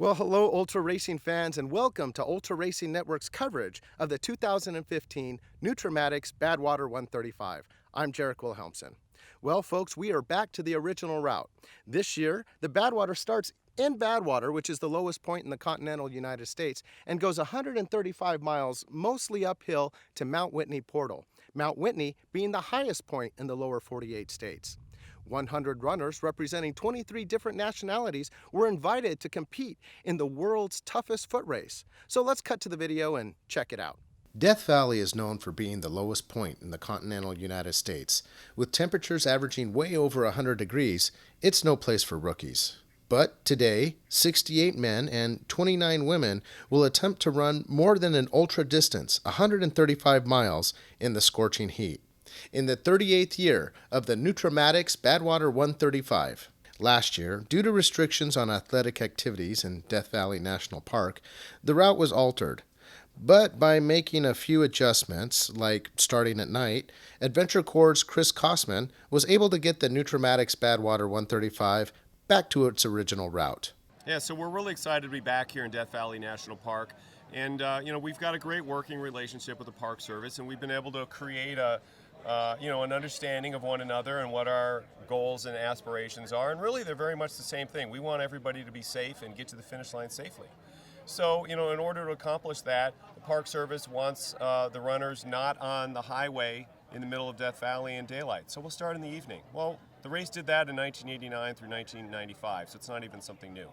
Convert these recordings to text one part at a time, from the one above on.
Well, hello, Ultra Racing fans, and welcome to Ultra Racing Network's coverage of the 2015 Nutrimatix Badwater 135. I'm Jarek Wilhelmsen. Well, folks, we are back to the original route. This year, the Badwater starts in Badwater, which is the lowest point in the continental United States, and goes 135 miles, mostly uphill, to Mount Whitney Portal. Mount Whitney being the highest point in the lower 48 states. 100 runners representing 23 different nationalities were invited to compete in the world's toughest foot race. So let's cut to the video and check it out. Death Valley is known for being the lowest point in the continental United States. With temperatures averaging way over 100 degrees, it's no place for rookies. But today, 68 men and 29 women will attempt to run more than an ultra distance, 135 miles, in the scorching heat. In the 38th year of the Nutrimatix Badwater 135. Last year, due to restrictions on athletic activities in Death Valley National Park, the route was altered. But by making a few adjustments, like starting at night, Adventure Corps' Chris Kosman was able to get the Nutrimatix Badwater 135 back to its original route. Yeah, so we're really excited to be back here in Death Valley National Park. And, we've got a great working relationship with the Park Service, and we've been able to create an understanding of one another and what our goals and aspirations are. And really, they're very much the same thing. We want everybody to be safe and get to the finish line safely. So, in order to accomplish that, the Park Service wants the runners not on the highway in the middle of Death Valley in daylight. So we'll start in the evening. Well, the race did that in 1989 through 1995, so it's not even something new.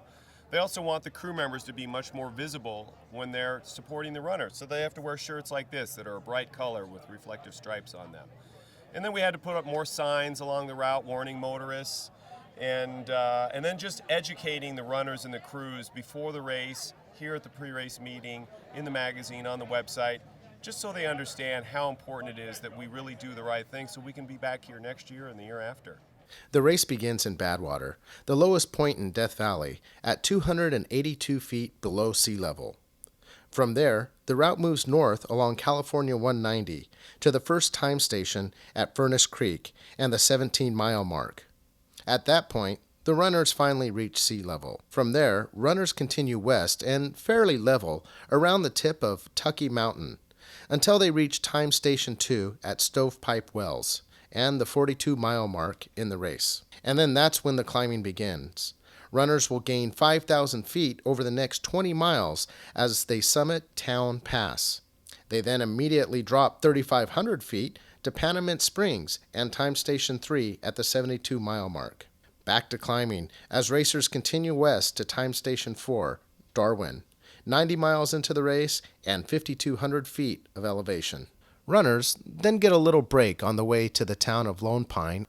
They also want the crew members to be much more visible when they're supporting the runners. So they have to wear shirts like this that are a bright color with reflective stripes on them. And then we had to put up more signs along the route warning motorists, and then just educating the runners and the crews before the race, here at the pre-race meeting, in the magazine, on the website, just so they understand how important it is that we really do the right thing so we can be back here next year and the year after. The race begins in Badwater, the lowest point in Death Valley, at 282 feet below sea level. From there, the route moves north along California 190 to the first time station at Furnace Creek and the 17-mile mark. At that point, the runners finally reach sea level. From there, runners continue west and fairly level around the tip of Tucky Mountain until they reach Time Station 2 at Stovepipe Wells and the 42-mile mark in the race. And then that's when the climbing begins. Runners will gain 5,000 feet over the next 20 miles as they summit Town Pass. They then immediately drop 3,500 feet to Panamint Springs and Time Station 3 at the 72-mile mark. Back to climbing as racers continue west to Time Station 4, Darwin, 90 miles into the race and 5,200 feet of elevation. Runners then get a little break on the way to the town of Lone Pine,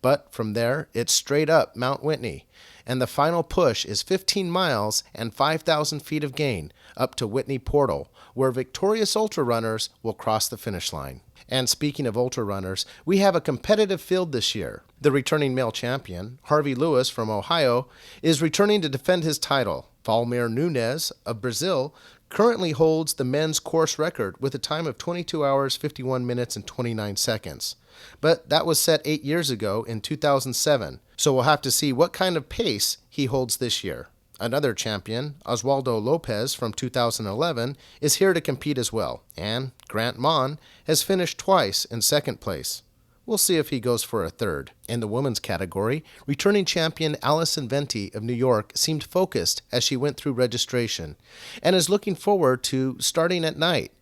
but from there it's straight up Mount Whitney, and the final push is 15 miles and 5,000 feet of gain up to Whitney Portal, where victorious ultra runners will cross the finish line. And speaking of ultra runners, we have a competitive field this year. The returning male champion, Harvey Lewis from Ohio, is returning to defend his title. Valmir Nunes of Brazil currently holds the men's course record with a time of 22 hours, 51 minutes, and 29 seconds. But that was set 8 years ago in 2007, so we'll have to see what kind of pace he holds this year. Another champion, Oswaldo Lopez from 2011, is here to compete as well, and Grant Mon has finished twice in second place. We'll see if he goes for a third. In the women's category, returning champion Allison Venti of New York seemed focused as she went through registration and is looking forward to starting at night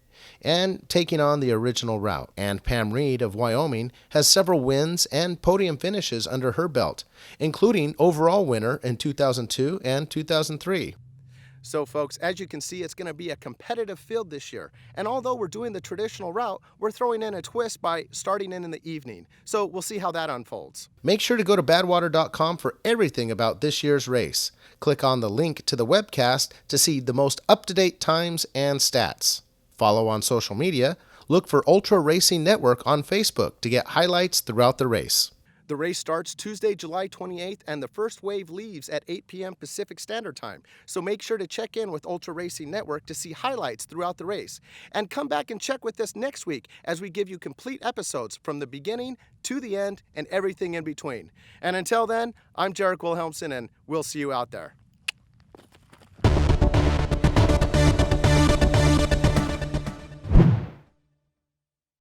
and taking on the original route. And Pam Reed of Wyoming has several wins and podium finishes under her belt, including overall winner in 2002 and 2003. So folks, as you can see, it's going to be a competitive field this year. And although we're doing the traditional route, we're throwing in a twist by starting in the evening. So we'll see how that unfolds. Make sure to go to badwater.com for everything about this year's race. Click on the link to the webcast to see the most up-to-date times and stats. Follow on social media. Look for Ultra Racing Network on Facebook to get highlights throughout the race. The race starts Tuesday, July 28th, and the first wave leaves at 8 p.m. Pacific Standard Time. So make sure to check in with Ultra Racing Network to see highlights throughout the race. And come back and check with us next week as we give you complete episodes from the beginning to the end and everything in between. And until then, I'm Jarek Wilhelmsen, and we'll see you out there.